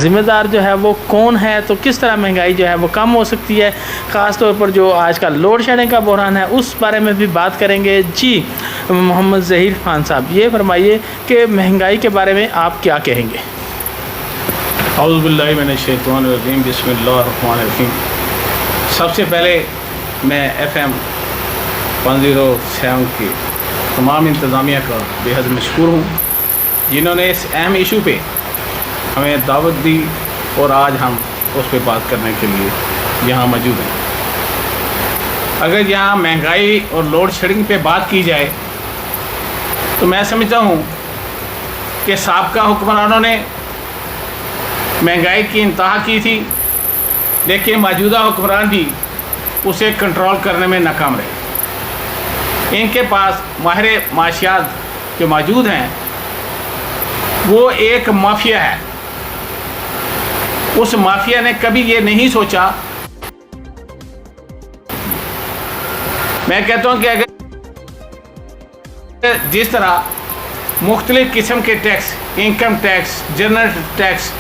ज़िम्मेदार जो है वो कौन है, तो किस तरह महंगाई जो है वो कम हो सकती है, ख़ास तौर पर जो आज का लोड शेडिंग का बहरान है उस बारे में भी बात करेंगे। जी मोहम्मद ज़हीर खान साहब, ये फरमाइए कि महंगाई के बारे में आप क्या कहेंगे। औज़ु बिल्लाहि मिनश शैतानिर रजीम, बिस्मिल्लाहिर रहमानिर रहीम। सबसे पहले मैं FM 107 की तमाम इंतज़ामिया का बेहद मशकूर हूँ जिन्होंने इस अहम इशू पे हमें दावत दी और आज हम उस पर बात करने के लिए यहाँ मौजूद हैं। अगर यहाँ महंगाई और लोड शेडिंग पे बात की जाए तो मैं समझता हूँ कि साबका हुक्मरानों ने महंगाई की इंतहा की थी, लेकिन मौजूदा हुक्मरान भी उसे कंट्रोल करने में नाकाम रहे। इनके पास माहिर माशियात जो मौजूद हैं वो एक माफिया है। उस माफिया ने कभी ये नहीं सोचा, मैं कहता हूँ कि अगर जिस तरह मुख्तलिफ किस्म के tax, income tax, general tax,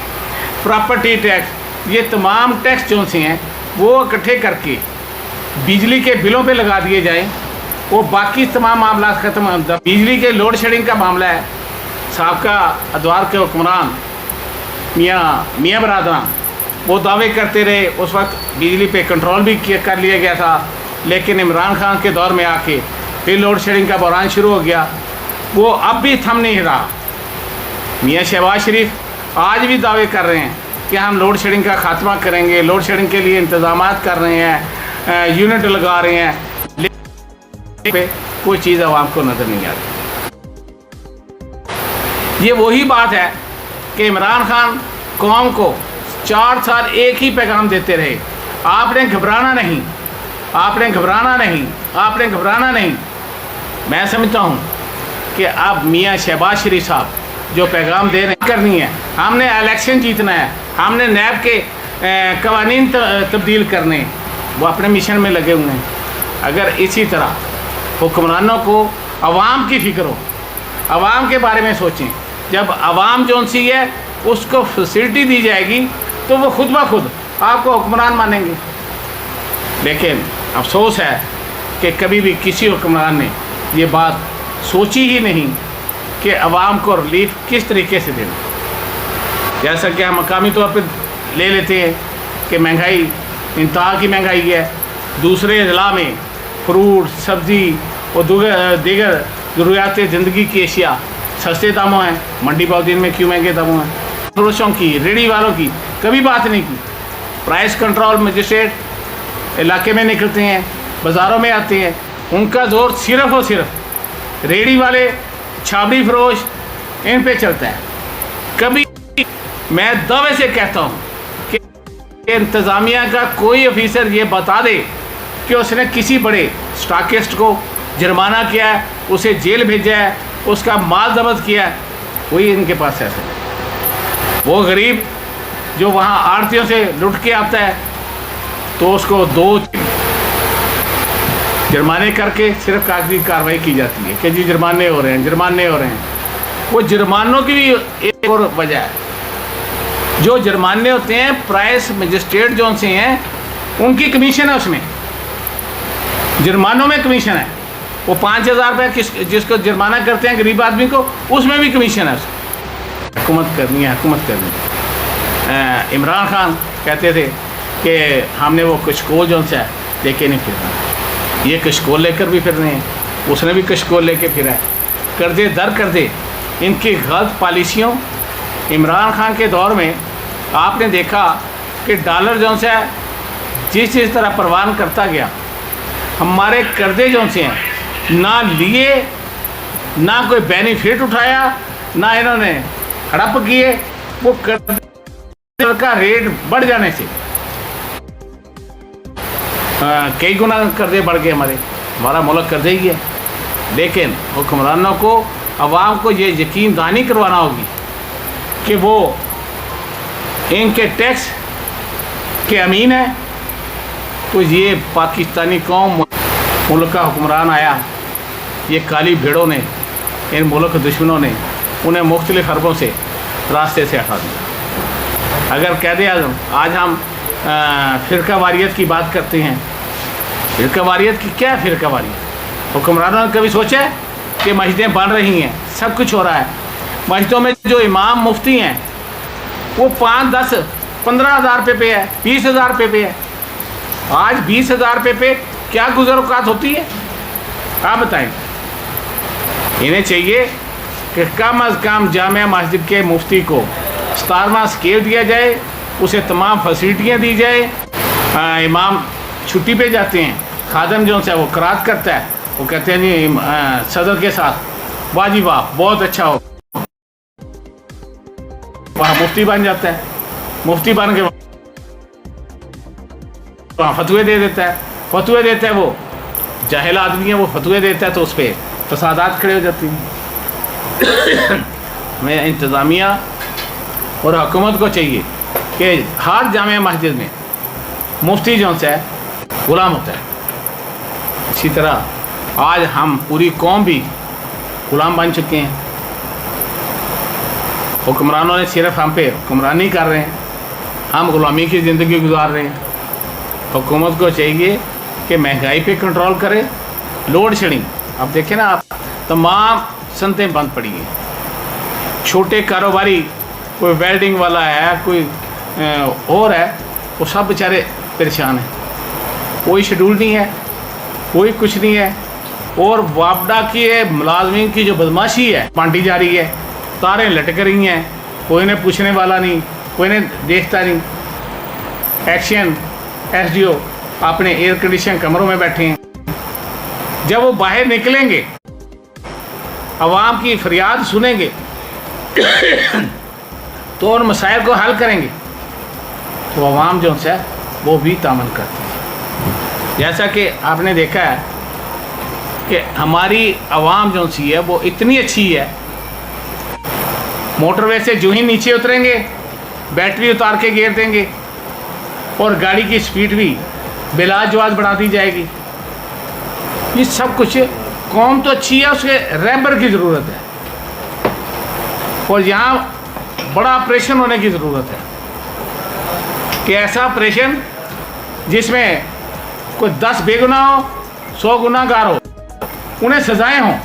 property tax, ये तमाम टैक्स जो से हैं वो इकट्ठे करके बिजली के बिलों पे लगा दिए जाएं, वो बाकी तमाम मामला ख़त्म हो जाए। बिजली के लोड शेडिंग का मामला है, साबका अदवार के हुक्मरान मियाँ बरादरान वो दावे करते रहे, उस वक्त बिजली पे कंट्रोल भी कर लिया गया था, लेकिन इमरान खान के दौर में आके फिर लोड शेडिंग का बहरान शुरू हो गया। वो अब भी थम नहीं रहा। मियाँ शहबाज शरीफ आज भी दावे कर रहे हैं कि हम लोड शेडिंग का खात्मा करेंगे, लोड शेडिंग के लिए इंतज़ामात कर रहे हैं, यूनिट लगा रहे हैं, लेकिन कोई चीज़ आवाम को नज़र नहीं आती। ये वही बात है कि इमरान खान कौम को 4 साल एक ही पैगाम देते रहे, आपने घबराना नहीं, आपने घबराना नहीं, आपने घबराना नहीं। मैं समझता हूँ कि अब मियाँ शहबाज शरीफ साहब जो पैगाम दे रहे हैं करनी है, हमने इलेक्शन जीतना है, हमने नैब के कवानीन तब्दील करने, वो अपने मिशन में लगे हुए हैं। अगर इसी तरह हुक्मरानों को अवाम की फ़िक्र हो, अवाम के बारे में सोचें, जब अवाम जो सी है उसको फैसिलिटी दी जाएगी तो वो खुद ब खुद आपको हुक्मरान मानेंगे। लेकिन अफसोस है कि कभी भी किसी हुक्मरान ने ये बात सोची ही नहीं कि अवाम को रिलीफ किस तरीके से देना। जैसा कि हम मकामी तौर पर ले लेते हैं कि महंगाई इंतहा की महंगाई है, दूसरे अजला में फ्रूट, सब्ज़ी और दीगर ज़रूरियात ज़िंदगी की अशिया सस्ते दामों हैं, मंडी बाउद्दीन में क्यों महंगे दामों हैं। फरोशों की, रेडी वालों की कभी बात नहीं की। प्राइस कंट्रोल मजिस्ट्रेट इलाके में निकलते हैं, बाज़ारों में आते हैं, उनका जोर सिर्फ़ और सिर्फ रेडी वाले, छाबड़ी फरोश, इन पे चलता है। कभी मैं दावे से कहता हूँ कि इंतज़ामिया का कोई ऑफिसर ये बता दे कि उसने किसी बड़े स्टॉकिस्ट को जुर्माना किया है, उसे जेल भेजा है, उसका माल जब्त किया है, कोई इनके पास ऐसा नहीं। वो गरीब जो वहाँ आड़तियों से लुट के आता है तो उसको 2 जुर्माने करके सिर्फ कागजी कार्रवाई की जाती है कि जी जुर्माने हो रहे हैं, जुर्माने हो रहे हैं। वो जुर्मानों की भी एक और वजह है, जो जुर्माने होते हैं प्राइस मजिस्ट्रेट जो से हैं उनकी कमीशन है, उसमें जुर्मानों में कमीशन है। वो 5,000 रुपये जिसको जुर्माना करते हैं गरीब आदमी को, उसमें भी कमीशन है। हुकूमत करनी है, हुकूमत करनी है। इमरान खान कहते थे कि हमने वो कशकोल जो सा लेके नहीं फिरना, ये कशकोल लेकर भी फिर रहे हैं, उसने भी कशकोल लेके फिरा है। कर्जे दर कर्जे, इनकी गलत पॉलिसियों, इमरान खान के दौर में आपने देखा कि डॉलर जो सा जिस तरह परवान करता गया, हमारे कर्जे जो से हैं ना लिए, ना कोई बेनिफिट उठाया, ना इन्होंने हड़प किए। वो कर्जे का रेट बढ़ जाने से कई गुना कर्जे बढ़ गए, हमारा मुल्क कर्जे ही है। लेकिन हुक्मरानों को, अवाम को ये यकीन दहानी करवाना होगी कि वो इनके टैक्स के अमीन है। तो ये पाकिस्तानी कौम, मुल्क का हुक्मरान आया, ये काली भेड़ों ने, इन मुल्क दुश्मनों ने उन्हें मुख्तलिफ हरबों से रास्ते से हटा दिया। अगर कायदे आज़म आज हम फ़िरका वारियत की बात करते हैं, फ़िरका वारियत की क्या है? फ़िरका वारियत हुक्मरानों ने कभी सोचा है कि मस्जिदें बन रही हैं, सब कुछ हो रहा है, मस्जिदों में जो इमाम मुफ्ती हैं वो 5, 10, 15,000 रुपये पे है, 20,000 रुपये पे है। आज 20,000 रुपये पे क्या गुज़र-औक़ात होती है? आप बताएं। इन्हें चाहिए कि कम अज़ कम जामिया मस्जिद के मुफ्ती को 17वां स्केल दिया जाए, उसे तमाम फैसिलिटियाँ दी जाए। इमाम छुट्टी पे जाते हैं, खादम जो है वो करात करता है, वो कहते हैं जी सदर के साथ वाह जी वाह बहुत अच्छा हो, वहाँ मुफ्ती बन जाता है। मुफ्ती बन के वहाँ फतवे दे देता है, फतवे देता है, वो जाहिल आदमी है, वो फतवे देता है तो उस पर फसादात खड़े हो जाती हैं। मैं इंतज़ामिया और हुकूमत को चाहिए कि हर जामिया मस्जिद में मुफ्ती जो है गुलाम होता है। इसी तरह आज हम पूरी कौम भी गुलाम बन चुके हैं। हुक्मरानों ने सिर्फ हम पे हुक्मरानी कर रहे हैं, हम गुलामी की ज़िंदगी गुजार रहे हैं। हुकूमत को चाहिए कि महंगाई पे कंट्रोल करे। लोड शेडिंग अब देखें ना, आप तमाम सनतें बंद पड़ी हैं। छोटे कारोबारी, कोई वेल्डिंग वाला है, कोई और है, वो सब बेचारे परेशान हैं। कोई शेड्यूल नहीं है, कोई कुछ नहीं है। और वापडा की मुलाजमीन की जो बदमाशी है बांटी जा रही है, तारें लटक रही हैं, कोई ने पूछने वाला नहीं, कोई ने देखता नहीं। एक्शन SDO अपने एयर कंडीशन कमरों में बैठे हैं। जब वो बाहर निकलेंगे, आवाम की फरियाद सुनेंगे तो उन मसाइल को हल करेंगे, तो आवाम जो है वो भी तामन करती है। जैसा कि आपने देखा है कि हमारी आवाम जो सी है वो इतनी अच्छी है, मोटरवे से जो ही नीचे उतरेंगे बैटरी उतार के गिर देंगे और गाड़ी की स्पीड भी बिलाजवाज बढ़ा दी जाएगी। ये सब कुछ कौम तो अच्छी है, उसके रैबर की ज़रूरत है और यहाँ बड़ा ऑपरेशन होने की ज़रूरत है कि ऐसा ऑपरेशन जिसमें कोई 10 बेगुनाह हो, 100 गुनाहगार हो, उन्हें सजाएं हों।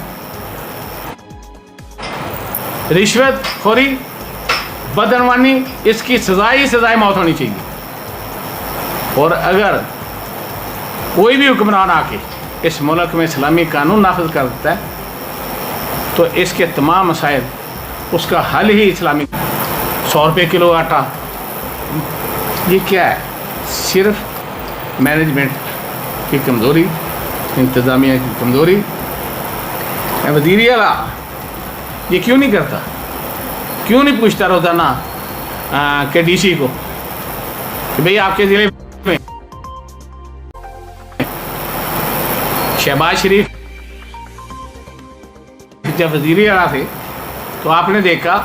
रिश्वत खोरी, बदनवानी, इसकी सज़ा ही सज़ाए मौत होनी चाहिए। और अगर कोई भी हुक्मरान आके इस मुल्क में इस्लामी कानून नाफिज कर देता है तो इसके तमाम मसाइल, उसका हल ही इस्लामी। 100 रुपये किलो आटा, ये क्या है? सिर्फ मैनेजमेंट की कमज़ोरी, इंतज़ामिया की कमज़ोरी। वज़ीर आला ये क्यों नहीं करता? क्यों नहीं पूछता रोज़ाना के DC को कि भाई आपके ज़िले में शहबाज शरीफ जब वज़ीर आला थे तो आपने देखा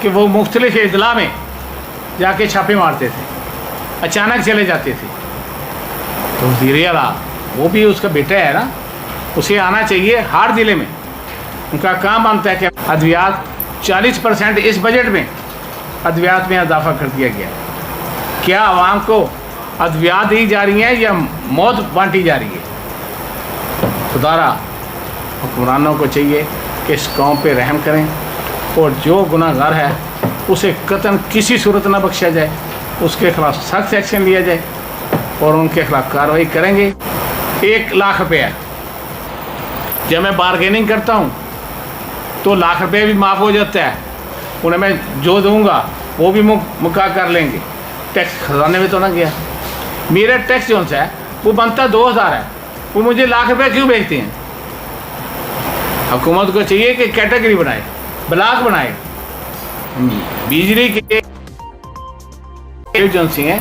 कि वो मुख्तलिफ इजला में जाके छापे मारते थे, अचानक चले जाते थे। तो वज़ीर आला वो भी उसका बेटा है ना, उसे आना चाहिए हर ज़िले में। उनका काम बनता है कि अद्वियात 40% इस बजट में अद्वियात में इजाफा कर दिया गया। क्या आवाम को अद्वियात दी जा रही हैं या मौत बांटी जा रही है? खुदारा हुक्मरानों को चाहिए कि इस कौम पे रहम करें और जो गुनाहगार है उसे कतन किसी सूरत न बख्शा जाए, उसके खिलाफ सख्त एक्शन लिया जाए और उनके खिलाफ कार्रवाई करेंगे। 1 लाख रुपया जब मैं बारगेनिंग करता हूँ तो लाख रुपये भी माफ़ हो जाता है। उन्हें मैं जो दूंगा वो भी मुका कर लेंगे। टैक्स खजाने में तो ना गया। मेरा टैक्स जो है वो बनता 2000 है, वो मुझे लाख रुपये क्यों भेजते हैं? हुकूमत को चाहिए कि कैटेगरी बनाए, ब्लॉक बनाए। बिजली के एजेंसी हैं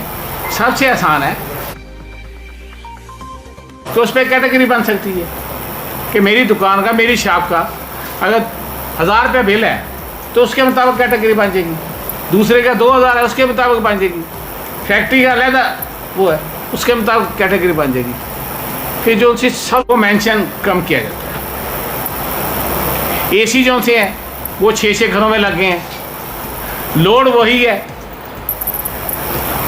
सबसे आसान है तो उस पर कैटेगरी बन सकती है कि मेरी दुकान का, मेरी शॉप का अगर 1000 रुपये बिल है तो उसके मुताबिक कैटेगरी बन जाएगी। दूसरे का 2000 है, उसके मुताबिक बन जाएगी। फैक्ट्री का अलहदा वो है, उसके मुताबिक कैटेगरी बन जाएगी। फिर जो उनसे सबको मेंशन कम किया जाता है। AC जो से हैं वो 6 घरों में लग गए हैं। लोड वही है,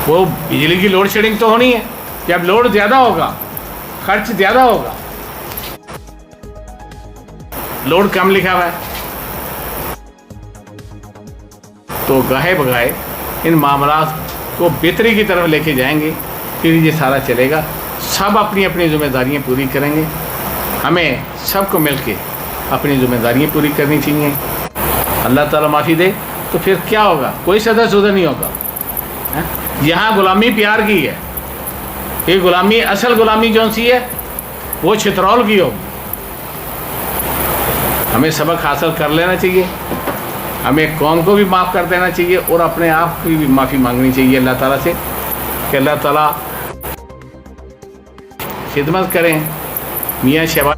वो बिजली की लोड शेडिंग तो होनी है। जब लोड ज़्यादा होगा, खर्च ज़्यादा होगा, लोड कम लिखा हुआ है, तो गाहे बगाहे इन मामलात को बेहतरी की तरफ लेके जाएंगे, फिर ये सारा चलेगा। सब अपनी अपनी जिम्मेदारियां पूरी करेंगे। हमें सबको मिलके अपनी जिम्मेदारियां पूरी करनी चाहिए। अल्लाह ताला माफ़ी दे तो फिर क्या होगा, कोई सदा सुधा नहीं होगा। यहाँ गुलामी प्यार की है, ये गुलामी, असल गुलामी जो सी है वो छितरौल की होगी। हमें सबक हासिल कर लेना चाहिए, हमें कौम को भी माफ़ कर देना चाहिए और अपने आप की भी माफ़ी मांगनी चाहिए अल्लाह ताला से कि अल्लाह ताला खिदमत करें। मियाँ शहबाज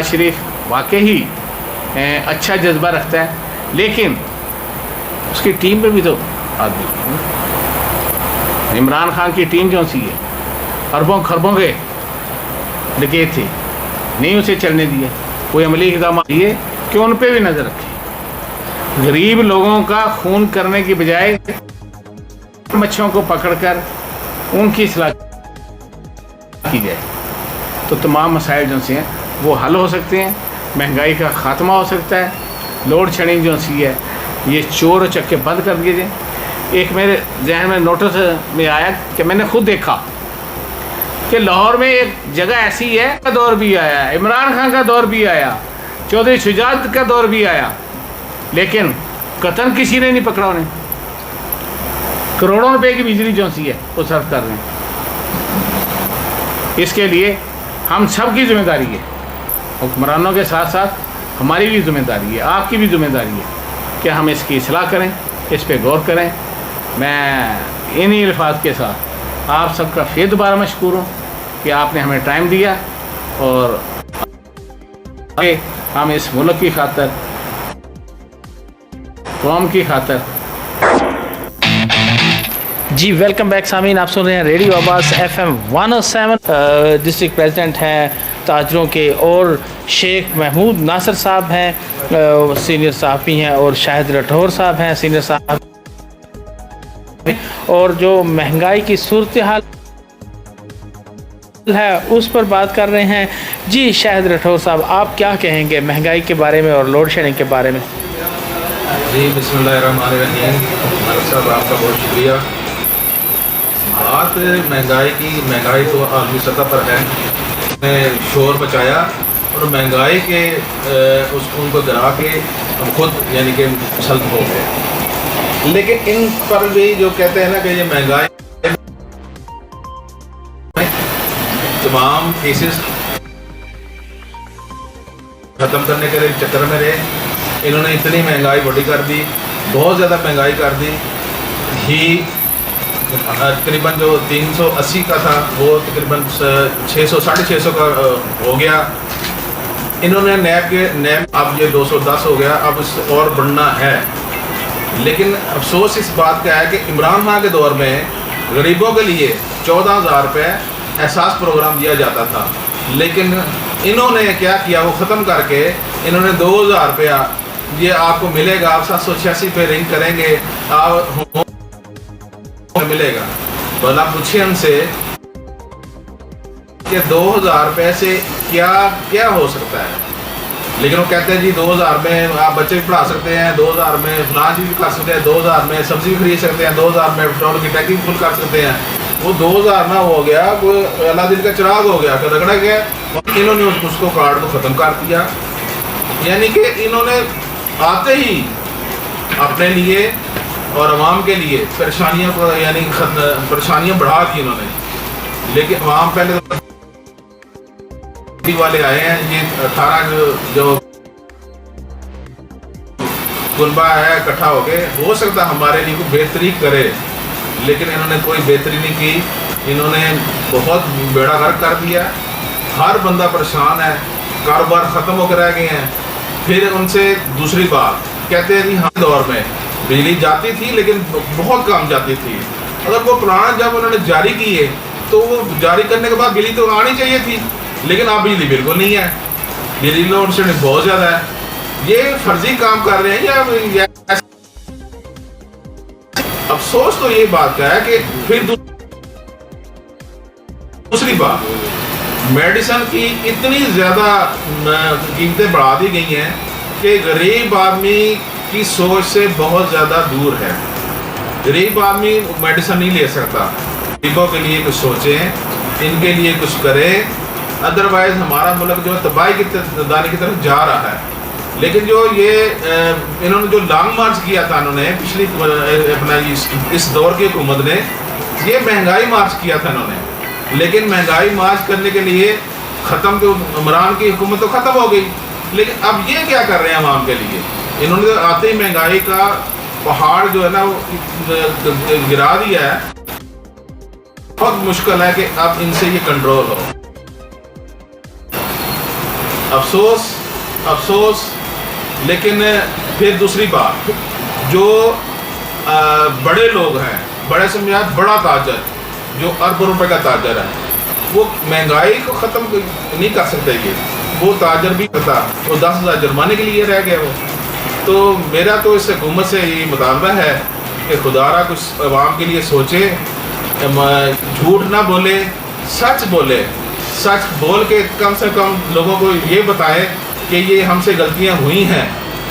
शरीफ वाकई अच्छा जज्बा रखता है, लेकिन उसकी टीम पे भी तो आदमी, इमरान खान की टीम जो सी है अरबों खरबों के लगे थे, नहीं उसे चलने दिए, कोई अमली इक़दाम दिए कि उन पे भी नज़र रखी। गरीब लोगों का खून करने की बजाय मच्छरों को पकड़कर उनकी इस्लाह की जाए तो तमाम मसाइल जो से हैं वो हल हो सकते हैं। महंगाई का ख़ात्मा हो सकता है। लोड शेडिंग जो सी है ये चोर चक्के बंद कर दिए जाए। एक मेरे जहन में नोटिस में आया कि मैंने खुद देखा कि लाहौर में एक जगह ऐसी है का दौर भी आया, इमरान खान का दौर भी आया, चौधरी शुजात का दौर भी आया, लेकिन कतन किसी ने नहीं पकड़ा उन्हें। करोड़ों रुपए की बिजली जो सी है वो सर्व कर रहे हैं। इसके लिए हम सब की जिम्मेदारी है, हुक्मरानों के साथ साथ हमारी भी जिम्मेदारी है, आपकी भी जिम्मेदारी है कि हम इसकी इस्लाह करें, इस पे गौर करें। मैं इन्हीं अल्फाज के साथ आप सबका फिर दोबारा मशकूर हूँ कि आपने हमें टाइम दिया और हम इस मुल्क की खातर, कौम की खातर। जी वेलकम बैक सामीन, आप सुन रहे हैं रेडियो आवाज़ FM 107। डिस्ट्रिक्ट प्रेसिडेंट हैं ताजरों के और शेख महमूद नासिर साहब हैं, सीनियर सहाफ़ी हैं, और शाहिद राठौर साहब हैं सीनियर साहब। और जो महंगाई की सूरत हाल है उस पर बात कर रहे हैं। जी शाहिद राठौर साहब, आप क्या कहेंगे महंगाई के बारे में और लोड शेडिंग के बारे में? जी बिस्मिल्लाहिर्रहमानिर्रहीम। मालिक साहब आपका बहुत शुक्रिया। बात महंगाई तो आलमी सतह पर है, ने शोर मचाया और महंगाई के उनको गिरा के हम खुद यानी कि सल्ब हो गए। लेकिन इन पर भी जो कहते हैं ना कि ये महंगाई तमाम केसेस ख़त्म करने के चक्कर में रहे। इन्होंने इतनी महंगाई बड़ी कर दी, बहुत ज़्यादा महंगाई कर दी। ही तकरीबन जो 380 का था वो तकरीबन 600 650 का हो गया। इन्होंने नैब अब ये 210 हो गया, अब इस और बढ़ना है। लेकिन अफसोस इस बात का है कि इमरान खान के दौर में गरीबों के लिए 14,000 रुपये एहसास प्रोग्राम दिया जाता था, लेकिन इन्होंने क्या किया, वो ख़त्म करके इन्होंने 2,000 रुपया ये आपको मिलेगा, आप 786 पे रिंग करेंगे आप मिलेगा। भला पूछिए हमसे कि 2,000 रुपये से क्या क्या हो सकता है। लेकिन वो कहते हैं जी 2,000 में आप बच्चे भी पढ़ा सकते हैं, 2,000 में फलां चीज़ भी कर सकते हैं, 2,000 में सब्जी भी खरीद सकते हैं, 2,000 में पेट्रोल की टैंकी फुल कर सकते हैं। वो 2,000 ना हो गया, कोई अल्लाह दिन का चिराग हो गया, रगड़ा गया। इन्होंने उसको कार्ड को ख़त्म कर दिया। यानी कि इन्होंने आते ही अपने लिए और आवाम के लिए परेशानियाँ यानी परेशानियाँ बढ़ा दी इन्होंने। लेकिन आवाम पहले तो वाले आए हैं, ये 18 जो गुलबा है इकट्ठा हो गए, हो सकता हमारे लिए कोई बेहतरी करे, लेकिन इन्होंने कोई बेहतरी नहीं की। इन्होंने बहुत बेड़ा गर्क कर दिया। हर बंदा परेशान है, कारोबार ख़त्म होकर रह गए हैं। फिर उनसे दूसरी बात कहते हैं जी हर दौर में बिजली जाती थी लेकिन बहुत कम जाती थी। अगर वो पुराना जब उन्होंने जारी की है तो वो जारी करने के बाद बिजली तो आनी चाहिए थी, लेकिन अब बिजली बिल्कुल नहीं है। बिजली लोड शेडिंग बहुत ज़्यादा है। ये फर्जी काम कर रहे हैं या अफसोस तो ये बात का है कि फिर दूसरी बात, मेडिसिन की इतनी ज़्यादा कीमतें बढ़ा दी गई हैं कि गरीब आदमी की सोच से बहुत ज़्यादा दूर है। गरीब आदमी मेडिसिन नहीं ले सकता। गरीबों के लिए कुछ सोचें, इनके लिए कुछ करें, अदरवाइज़ हमारा मुल्क जो है तबाही की दाने की तरफ जा रहा है। लेकिन जो ये इन्होंने जो लॉन्ग मार्च किया था, इन्होंने पिछली अपना इस दौर की हुकूमत ने ये महंगाई मार्च किया था इन्होंने, लेकिन महंगाई मार्च करने के लिए ख़त्म तो इमरान की हुकूमत तो ख़त्म हो गई, लेकिन अब ये क्या कर रहे हैं आवाम के लिए? इन्होंने तो आते ही महंगाई का पहाड़ जो है ना वो गिरा दिया है। बहुत मुश्किल है कि अब इनसे ये कंट्रोल हो। अफसोस अफसोस। लेकिन फिर दूसरी बात, जो बड़े लोग हैं, बड़े समझा बड़ा ताजर जो अरबों रुपए का ताजर है, वो महंगाई को ख़त्म नहीं कर सकते। ये वो ताजर भी करता, वो 10,000 जुर्माने के लिए रह गया वो। तो मेरा तो इस हुकूमत से ये मुतालबा है कि खुदारा कुछ आवाम के लिए सोचे, झूठ ना बोले, सच बोले। सच बोल के कम से कम लोगों को ये बताए कि ये हमसे गलतियां हुई हैं,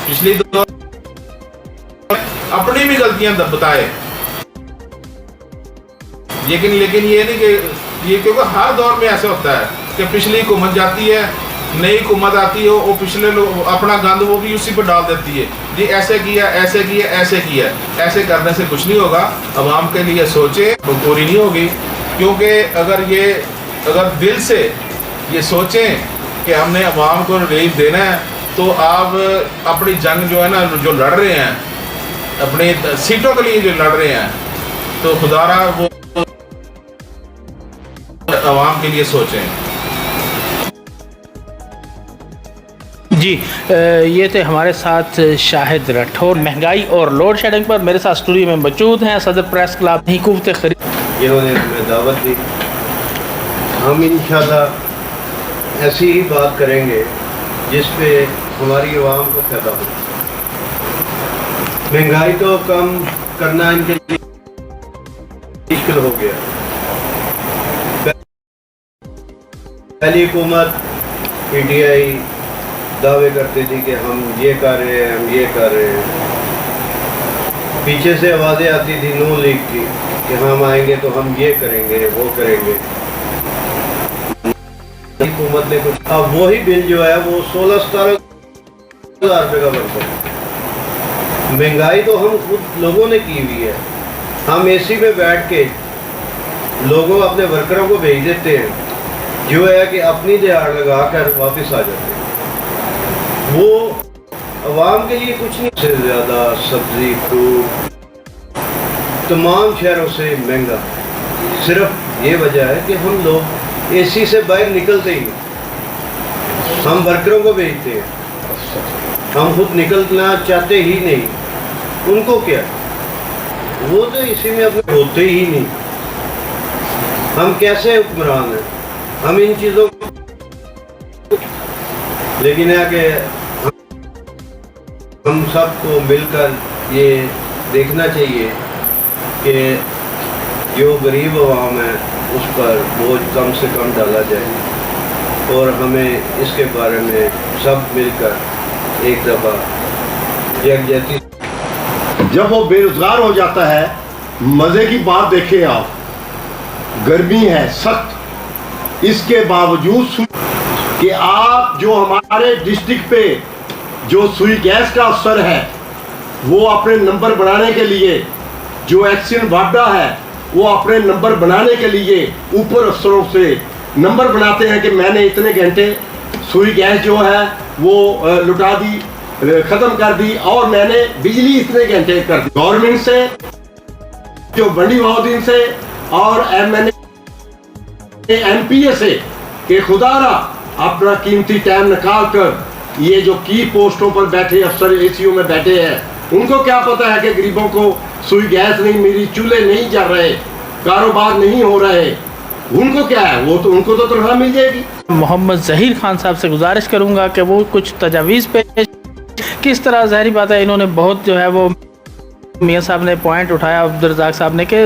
पिछली दौर अपनी भी गलतियां बताए। लेकिन ये नहीं कि ये, क्योंकि हर दौर में ऐसा होता है कि पिछली हुकूमत जाती है, नई हुकूमत आती है, वो पिछले लोग अपना गंद वो भी उसी पर डाल देती है, जी ऐसे किया ऐसे किया ऐसे किया। ऐसे करने से कुछ नहीं होगा। आवाम के लिए सोचे वो पूरी नहीं होगी, क्योंकि अगर दिल से ये सोचें कि हमने आवाम को रिलीफ देना है, तो आप अपनी जंग जो है ना जो लड़ रहे हैं, अपनी सीटों के लिए जो लड़ रहे हैं, तो खुदारा वो आवाम के लिए सोचें। जी ये थे हमारे साथ शाहिद राठौर। महंगाई और लोड शेडिंग पर मेरे साथ स्टूडियो में मौजूद हैं सदर प्रेस क्लब हुकूमत खरीद। इन्होंने हमें दावत दी, हम इंशाल्लाह ऐसी ही बात करेंगे जिस पे हमारी आवाम को फ़ायदा हो। महंगाई तो कम करना इनके लिए मुश्किल हो गया। पहली हुकूमत PTI दावे करती थी कि हम ये कर रहे हैं, हम ये कर रहे हैं। पीछे से आवाज़ें आती थी नून लीग की कि हम आएंगे तो हम ये करेंगे वो करेंगे। हुकूमत ने कुछ, अब वही बिल जो है वो 16-17 हज़ार रुपये का बनता है। महंगाई तो हम खुद लोगों ने की हुई है। हम AC में बैठ के लोगों अपने वर्करों को भेज देते हैं, जो है कि अपनी दिहाड़ लगा कर वापस आ जाते हैं। वो आवाम के लिए कुछ नहीं। से ज़्यादा सब्ज़ी फ्रूट तमाम शहरों से महंगा। सिर्फ ये वजह है कि हम लोग AC से बाहर निकलते ही नहीं। हम वर्करों को भेजते हैं, हम खुद निकलना चाहते ही नहीं। उनको क्या, वो तो इसी में अपने होते ही नहीं। हम कैसे हुक्मरान हैं? हम इन चीज़ों को, लेकिन है कि हम सबको मिलकर ये देखना चाहिए कि जो गरीब आवाम है उस पर बोझ कम से कम डाला जाए, और हमें इसके बारे में सब मिलकर एक दफ़ा यकजहती। जब वो बेरोजगार हो जाता है, मज़े की बात देखें आप, गर्मी है सख्त, इसके बावजूद कि आप जो हमारे डिस्ट्रिक्ट पे जो सुई गैस का असर है, वो अपने नंबर बनाने के लिए, जो एक्शन वादा है वो अपने नंबर बनाने के लिए ऊपर अफसरों से नंबर बनाते हैं कि मैंने इतने घंटे सुई गैस जो है वो लुटा दी, ख़त्म कर दी, और मैंने बिजली इतने घंटे कर दी। गवर्नमेंट से, जो बड़ी महोदय से और MPA से कि खुदारा अपना कीमती टाइम निकाल कर ये जो की पोस्टों पर बैठे अफसर ACO में बैठे हैं, उनको क्या पता है कि गरीबों को सुई गैस नहीं मिली, चूल्हे नहीं जल रहे, कारोबार नहीं हो रहे, उनको क्या है, वो तो उनको तो तनख्वाह मिल जाएगी। मोहम्मद ज़हीर खान साहब से गुजारिश करूंगा कि वो कुछ तजावीज़ पेश, किस तरह, ज़ाहिर बात है इन्होंने बहुत जो है वो मियाँ साहब ने पॉइंट उठाया, अब्दुल साहब ने, कि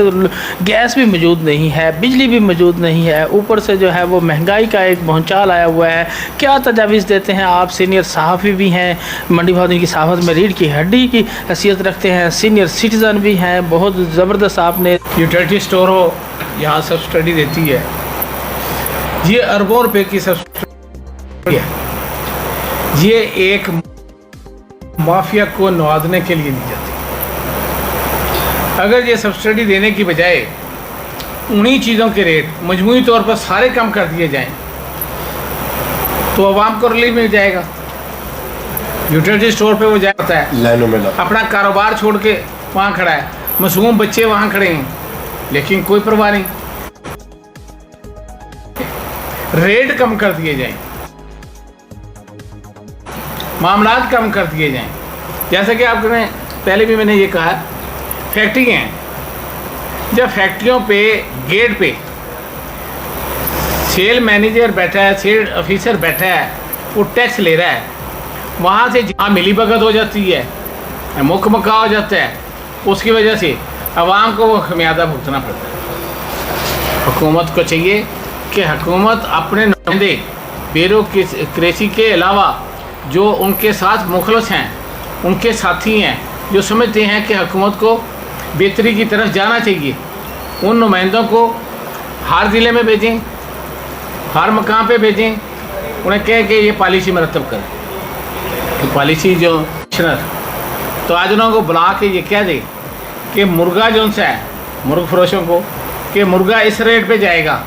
गैस भी मौजूद नहीं है, बिजली भी मौजूद नहीं है, ऊपर से जो है वो महंगाई का एक भौचाल आया हुआ है। क्या तजावीज़ देते हैं आप? सीनियर सहाफ़ी भी हैं, मंडी बहादुर की सहाफ़त में रीढ़ की हड्डी की हैसियत रखते हैं, सीनियर सिटीज़न भी हैं, बहुत ज़बरदस्त आपने। यूटिलिटी स्टोर हो, यहाँ सब स्टडी देती है। ये अरबों रुपए की सब्सिडी है। ये एक माफिया को नवाजने के लिए दी जाती है। अगर ये सब्सिडी देने की बजाय उन्हीं चीज़ों के रेट मजमूई तौर पर सारे कम कर दिए जाएं तो आवाम को रिलीफ मिल जाएगा। यूटिलिटी स्टोर पे वो जाता है, लाइनों में अपना कारोबार छोड़ के वहाँ खड़ा है, मासूम बच्चे वहाँ खड़े हैं, लेकिन कोई परवाह नहीं। रेट कम कर दिए जाएं, मामलात कम कर दिए जाएं। जैसे कि आपने पहले भी मैंने ये कहा, फैक्ट्री हैं, जब फैक्ट्रियों पे गेट पे सेल मैनेजर बैठा है, सेल ऑफिसर बैठा है, वो टैक्स ले रहा है, वहाँ से जहाँ मिली भगत हो जाती है, मुख मका हो जाता है, उसकी वजह से आवाम को वो खमियाजा भुगतना पड़ता है। हुकूमत को चाहिए कि हुकूमत अपने नुमाइंदे ब्यूरोक्रेसी के अलावा जो उनके साथ मुखलस हैं, उनके साथी हैं, जो समझते हैं कि हुकूमत को बेहतरी की तरफ जाना चाहिए, उन नुमाइंदों को हर ज़िले में भेजें, हर मकाम पे भेजें, उन्हें कहें कि ये पॉलिसी मरतब करें। तो पॉलिसी जो कमिश्नर तो आज उन्होंने को बुला के ये कह दे कि मुर्गा जो सा है, मुर्ग फरोशों को, कि मुर्गा इस रेट पे जाएगा,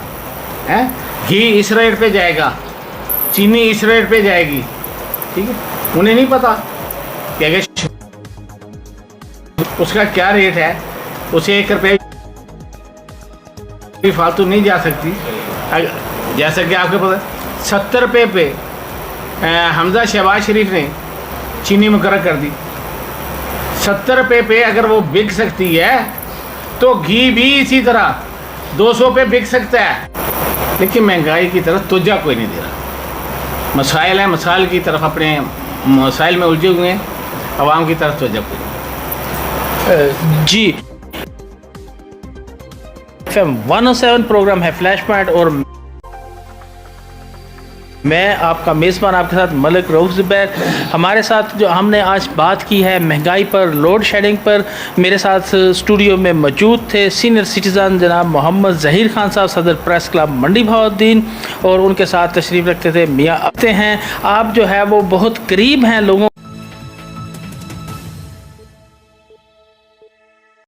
हैं, घी इस रेट पे जाएगा, चीनी इस रेट पे जाएगी, ठीक है। उन्हें नहीं पता कि अगर उसका क्या रेट है, उसे 1 रुपये भी फालतू नहीं जा सकती। जैसा कि आपको पता 70 रुपये पे हमजा शहबाज शरीफ ने चीनी मुकर्रर कर दी। 70 रुपये पे अगर वो बिक सकती है तो घी भी इसी तरह 200 पे बिक सकता है, लेकिन महंगाई की तरफ तवज्जो कोई नहीं दे रहा। मसाइल हैं, मसाइल की तरफ अपने मसाइल में उलझे हुए हैं, आवाम की तरफ तवज्जो कोई नहीं। जी, FM 107 प्रोग्राम है फ्लैश पॉइंट और मैं आपका मेज़बान आपके साथ मलिक रऊफ ज़ुबैर। हमारे साथ जो हमने आज बात की है महंगाई पर, लोड शेडिंग पर, मेरे साथ स्टूडियो में मौजूद थे सीनियर सिटीज़न जनाब मोहम्मद ज़हीर खान साहब, सदर प्रेस क्लब मंडी बहाउद्दीन, और उनके साथ तशरीफ़ रखते थे मियाँ आते हैं। आप जो है वो बहुत करीब हैं लोगों